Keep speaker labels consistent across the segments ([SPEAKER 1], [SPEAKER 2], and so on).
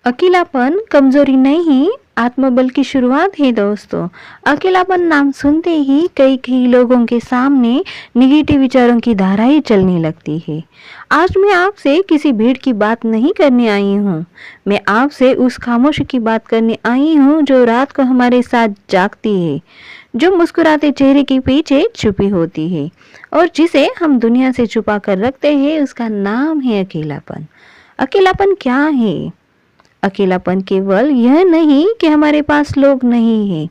[SPEAKER 1] अकेलापन कमजोरी नहीं, आत्मबल की शुरुआत है दोस्तों। अकेलापन नाम सुनते ही कई कई लोगों के सामने निगेटिव विचारों की धाराएं चलने लगती है। आज मैं आपसे किसी भीड़ की बात नहीं करने आई हूँ। मैं आपसे उस खामोशी की बात करने आई हूँ जो रात को हमारे साथ जागती है, जो मुस्कुराते चेहरे के पीछे छुपी होती है और जिसे हम दुनिया से छुपा कर रखते हैं। उसका नाम है अकेलापन। अकेलापन क्या है? अकेलापन केवल यह नहीं कि हमारे पास लोग नहीं हैं।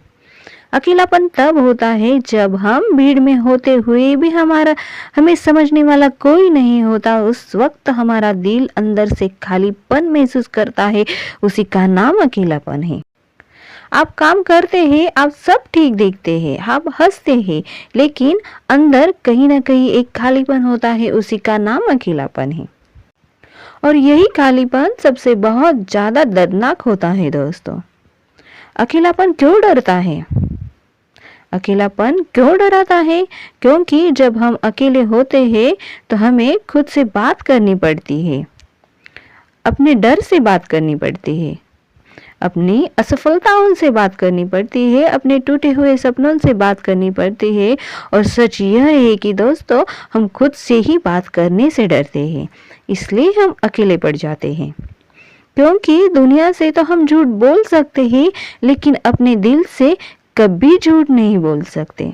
[SPEAKER 1] अकेलापन तब होता है जब हम भीड़ में होते हुए भी हमें समझने वाला कोई नहीं होता। उस वक्त हमारा दिल अंदर से खालीपन महसूस करता है। उसी का नाम अकेलापन है। आप काम करते हैं, आप सब ठीक देखते हैं, आप हंसते हैं, लेकिन अंदर कहीं ना कहीं एक खालीपन होता है। उसी का नाम अकेलापन है। और यही खालीपन सबसे बहुत ज्यादा दर्दनाक होता है दोस्तों। अकेलापन क्यों डरता है? अकेलापन क्यों डराता है? क्योंकि जब हम अकेले होते हैं तो हमें खुद से बात करनी पड़ती है, अपने डर से बात करनी पड़ती है, अपनी असफलताओं से बात करनी पड़ती है, अपने टूटे हुए सपनों से बात करनी पड़ती है। और सच यह है कि दोस्तों, हम खुद से ही बात करने से डरते हैं, इसलिए हम अकेले पड़ जाते हैं। क्योंकि दुनिया से तो हम झूठ बोल सकते हैं, लेकिन अपने दिल से कभी झूठ नहीं बोल सकते।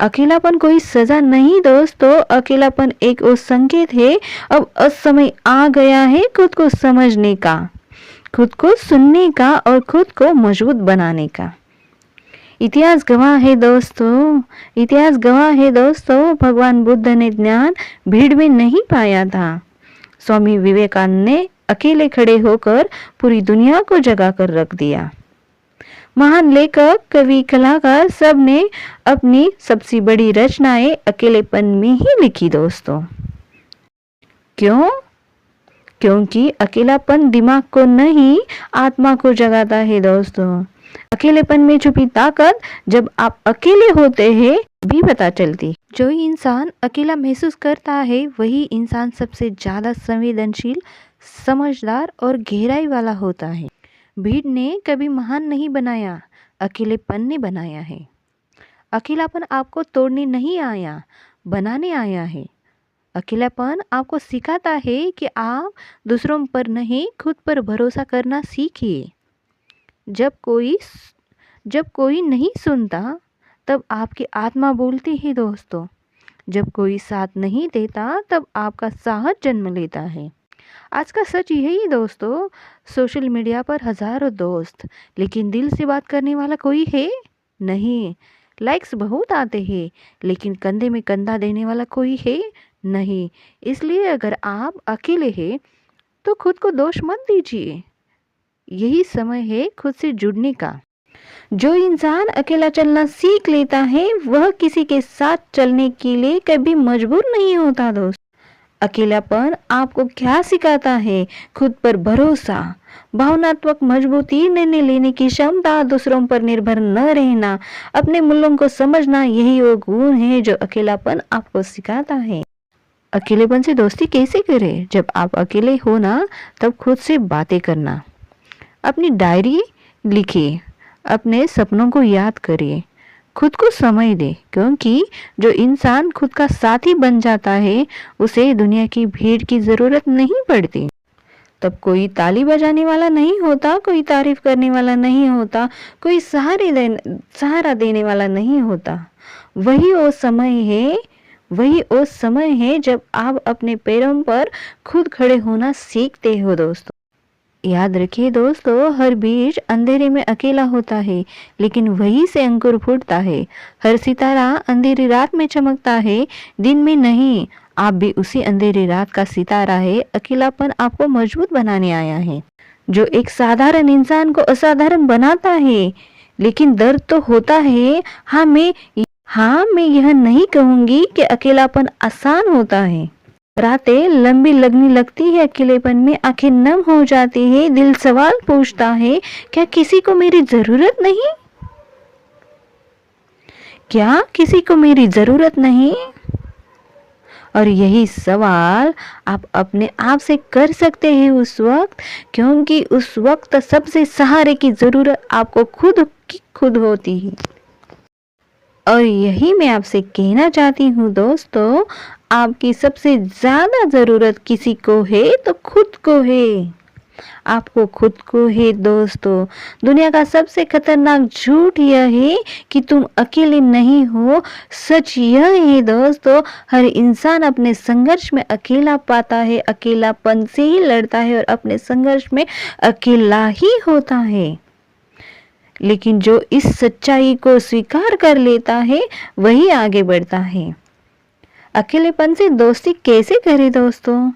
[SPEAKER 1] अकेलापन कोई सजा नहीं दोस्तों, अकेलापन एक वो संकेत है। अब असमय आ गया है खुद को समझने का, खुद को सुनने का और खुद को मजबूत बनाने का। इतिहास गवाह है दोस्तों, इतिहास गवाह है दोस्तों। भगवान बुद्ध ने ज्ञान भीड़ में नहीं पाया था। स्वामी विवेकानंद ने अकेले खड़े होकर पूरी दुनिया को जगा कर रख दिया। महान लेखक, कवि, कलाकार सब ने अपनी सबसे बड़ी रचनाएं अकेलेपन में ही लिखी दोस्तों। क्यों? क्योंकि अकेलापन दिमाग को नहीं, आत्मा को जगाता है दोस्तों। अकेलेपन में छुपी ताकत जब आप अकेले होते हैं भी पता चलती। जो इंसान अकेला महसूस करता है वही इंसान सबसे ज्यादा संवेदनशील, समझदार और गहराई वाला होता है। भीड़ ने कभी महान नहीं बनाया, अकेलेपन ने बनाया है। अकेलापन आपको तोड़ने नहीं आया, बनाने आया है। अकेलापन आपको सिखाता है कि आप दूसरों पर नहीं, खुद पर भरोसा करना सीखिए। जब कोई नहीं सुनता तब आपकी आत्मा बोलती है दोस्तों। जब कोई साथ नहीं देता तब आपका साहस जन्म लेता है। आज का सच यही दोस्तों, सोशल मीडिया पर हजारों दोस्त, लेकिन दिल से बात करने वाला कोई है नहीं। लाइक्स बहुत आते हैं, लेकिन कंधे में कंधा देने वाला कोई है नहीं। इसलिए अगर आप अकेले हैं तो खुद को दोष मत दीजिए। यही समय है खुद से जुड़ने का। जो इंसान अकेला चलना सीख लेता है वह किसी के साथ चलने के लिए कभी मजबूर नहीं होता दोस्त। अकेलापन आपको क्या सिखाता है? खुद पर भरोसा, भावनात्मक मजबूती, निर्णय लेने की क्षमता, दूसरों पर निर्भर न रहना, अपने मूल्यों को समझना। यही वो गुण है जो अकेलापन आपको सिखाता है। अकेलेपन से दोस्ती कैसे करें? जब आप अकेले हो ना, तब खुद से बातें करना, अपनी डायरी लिखिए, अपने सपनों को याद करिए, खुद को समय दे। क्योंकि जो इंसान खुद का साथी बन जाता है उसे दुनिया की भीड़ की जरूरत नहीं पड़ती। तब कोई ताली बजाने वाला नहीं होता, कोई तारीफ करने वाला नहीं होता, कोई सहारा देने वाला नहीं होता। वही वो समय है जब आप अपने पैरों पर खुद खड़े होना सीखते हो दोस्तों। याद रखिए दोस्तों, हर बीज अंधेरे में अकेला होता है, लेकिन वहीं से अंकुर फूटता है। हर सितारा अंधेरी रात में चमकता है, दिन में नहीं। आप भी उसी अंधेरी रात का सितारा है। अकेलापन आपको मजबूत बनाने आया है, जो एक साधारण इंसान को असाधारण बनाता है। लेकिन दर्द तो होता है। हाँ, मैं यह नहीं कहूंगी कि अकेलापन आसान होता है। रातें लंबी लगने लगती है अकेलेपन में, आंखें नम हो जाती है, दिल सवाल पूछता है, क्या किसी को मेरी जरूरत नहीं? क्या किसी को मेरी जरूरत नहीं? और यही सवाल आप अपने आप से कर सकते हैं उस वक्त, क्योंकि उस वक्त सबसे सहारे की ज़रूरत आपको खुद की खुद होती है। और यही मैं आपसे कहना चाहती हूँ दोस्तों, आपकी सबसे ज़्यादा ज़रूरत किसी को है तो खुद को है। आपको खुद को है दोस्तों। दुनिया का सबसे खतरनाक झूठ यह है कि तुम अकेले नहीं हो। सच यह है दोस्तों, हर इंसान अपने संघर्ष में अकेला पाता है, अकेलापन से ही लड़ता है और अपने संघर्ष में अकेला ही होता है। लेकिन जो इस सच्चाई को स्वीकार कर लेता है वही आगे बढ़ता है। अकेलेपन से दोस्ती कैसे करें दोस्तों?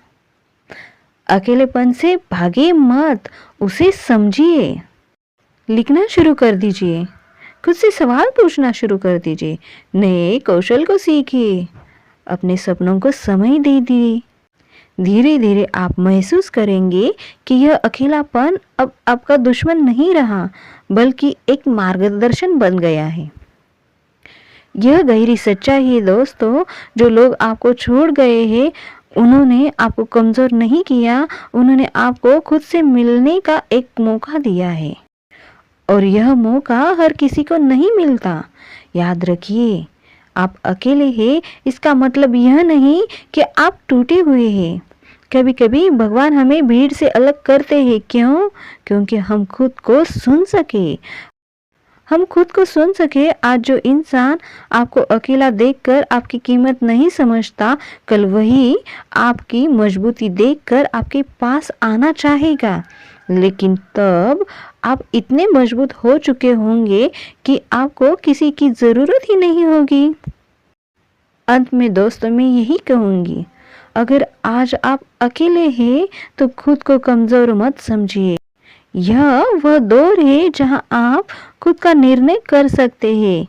[SPEAKER 1] अकेलेपन से भागे मत, उसे समझिए। लिखना शुरू कर दीजिए, खुद से सवाल पूछना शुरू कर दीजिए, नए कौशल को सीखिए, अपने सपनों को समय दे दीजिए। धीरे धीरे आप महसूस करेंगे कि यह अकेलापन अब आपका दुश्मन नहीं रहा, बल्कि एक मार्गदर्शन बन गया है। यह गहरी सच्चाई है दोस्तों, जो लोग आपको छोड़ गए हैं उन्होंने आपको कमज़ोर नहीं किया, उन्होंने आपको खुद से मिलने का एक मौका दिया है। और यह मौका हर किसी को नहीं मिलता। याद रखिए, आप अकेले हैं इसका मतलब यह नहीं कि आप टूटे हुए हैं। कभी कभी भगवान हमें भीड़ से अलग करते हैं। क्यों? क्योंकि हम खुद को सुन सके। आज जो इंसान आपको अकेला देखकर आपकी कीमत नहीं समझता, कल वही आपकी मजबूती देखकर आपके पास आना चाहेगा। लेकिन तब आप इतने मजबूत हो चुके होंगे कि आपको किसी की ज़रूरत ही नहीं होगी। अंत में दोस्तों मैं यही कहूँगी, अगर आज आप अकेले हैं तो खुद को कमज़ोर मत समझिए। यह वह दौर है जहां आप खुद का निर्णय कर सकते हैं।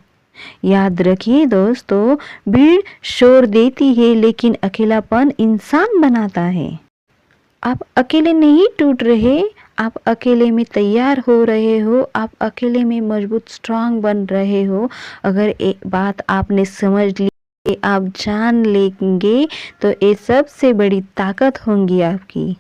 [SPEAKER 1] याद रखिए दोस्तों, भीड़ शोर देती है लेकिन अकेलापन इंसान बनाता है। आप अकेले नहीं टूट रहे, आप अकेले में तैयार हो रहे हो, आप अकेले में मजबूत स्ट्रांग बन रहे हो। अगर एक बात आपने समझ ली, आप जान लेंगे, तो ये सबसे बड़ी ताकत होंगी आपकी।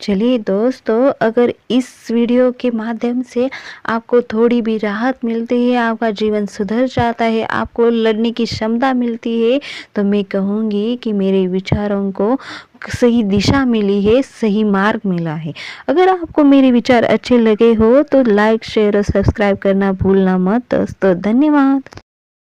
[SPEAKER 1] चलिए दोस्तों, अगर इस वीडियो के माध्यम से आपको थोड़ी भी राहत मिलती है, आपका जीवन सुधर जाता है, आपको लड़ने की क्षमता मिलती है, तो मैं कहूँगी कि मेरे विचारों को सही दिशा मिली है, सही मार्ग मिला है। अगर आपको मेरे विचार अच्छे लगे हो तो लाइक, शेयर और सब्सक्राइब करना भूलना मत दोस्तों। धन्यवाद।